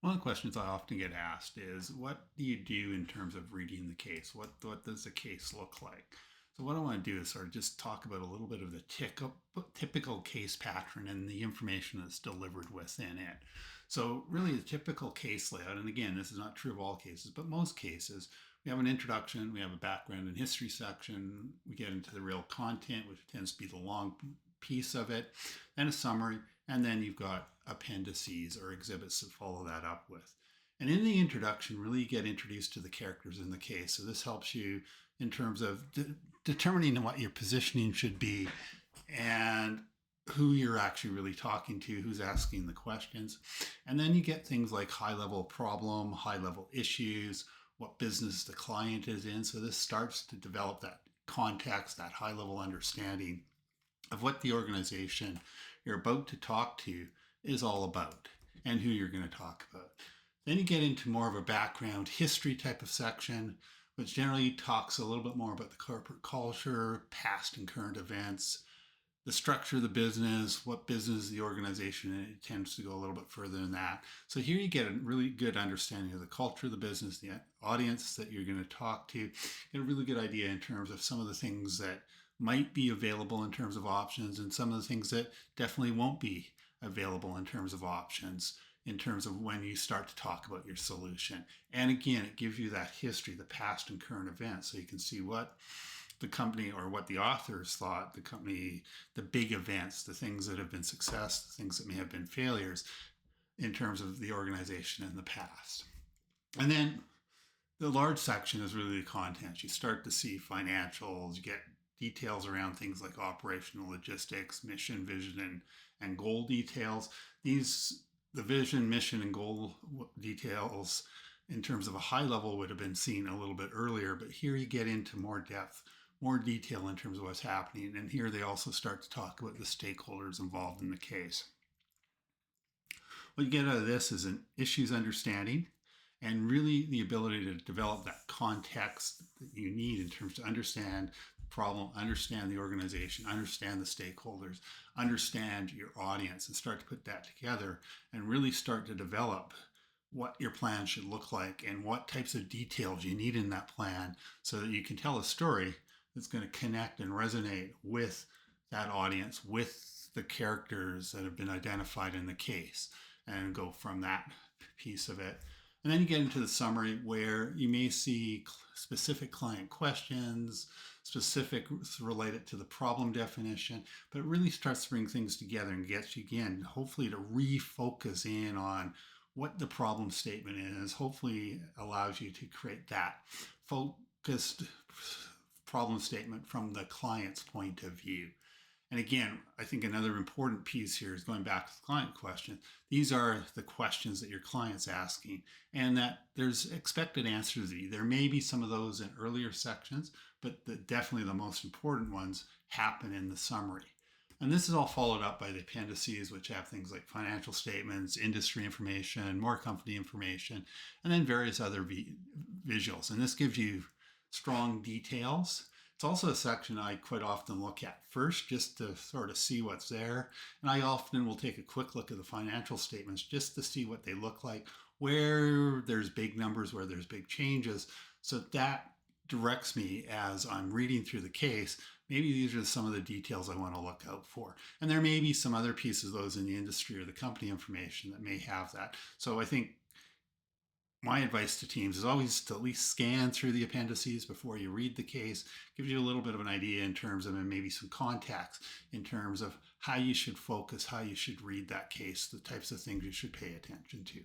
One of the questions I often get asked is, what do you do in terms of reading the case? What does the case look like? So what I want to do is sort of just talk about a little bit of the typical case pattern and the information that's delivered within it. So really the typical case layout, and again, this is not true of all cases, but most cases, we have an introduction, we have a background and history section, we get into the real content, which tends to be the long piece of it, then a summary, and then you've got appendices or exhibits that follow that up with. And in the introduction, really get introduced to the characters in the case. So this helps you in terms of determining what your positioning should be and who you're actually really talking to, who's asking the questions. And then you get things like high level problem, high level issues, what business the client is in. So this starts to develop that context, that high level understanding of what the organization you're about to talk to is all about and who you're going to talk about. Then you get into more of a background history type of section, which generally talks a little bit more about the corporate culture, past and current events, the structure of the business, what business the organization, and it tends to go a little bit further than that. So here you get a really good understanding of the culture of the business, the audience that you're going to talk to, get a really good idea in terms of some of the things that might be available in terms of options and some of the things that definitely won't be available in terms of options in terms of when you start to talk about your solution. And again, it gives you that history, the past and current events, so you can see what the company or what the authors thought, the company, the big events, the things that have been success, the things that may have been failures in terms of the organization in the past. And then the large section is really the content. You start to see financials, you get details around things like operational logistics, mission, vision, and goal details. The vision, mission, and goal details in terms of a high level would have been seen a little bit earlier, but here you get into more depth, more detail in terms of what's happening. And here they also start to talk about the stakeholders involved in the case. What you get out of this is an issues understanding and really the ability to develop that context that you need in terms to understand the problem, understand the organization, understand the stakeholders, understand your audience, and start to put that together and really start to develop what your plan should look like and what types of details you need in that plan so that you can tell a story that's going to connect and resonate with that audience, with the characters that have been identified in the case, and go from that piece of it. And then you get into the summary where you may see specific client questions, specific related to the problem definition, but it really starts to bring things together and gets you again, hopefully to refocus in on what the problem statement is, hopefully allows you to create that focused problem statement from the client's point of view. And again, I think another important piece here is going back to the client question. These are the questions that your client's asking and that there's expected answers. There may be some of those in earlier sections, but definitely the most important ones happen in the summary. And this is all followed up by the appendices, which have things like financial statements, industry information, more company information, and then various other visuals. And this gives you strong details. It's also a section I quite often look at first just to sort of see what's there. And I often will take a quick look at the financial statements just to see what they look like, where there's big numbers, where there's big changes. So that directs me as I'm reading through the case. Maybe these are some of the details I want to look out for. And there may be some other pieces of those in the industry or the company information that may have that. So I think my advice to teams is always to at least scan through the appendices before you read the case. Gives you a little bit of an idea in terms of, and maybe some context in terms of how you should focus, how you should read that case, the types of things you should pay attention to.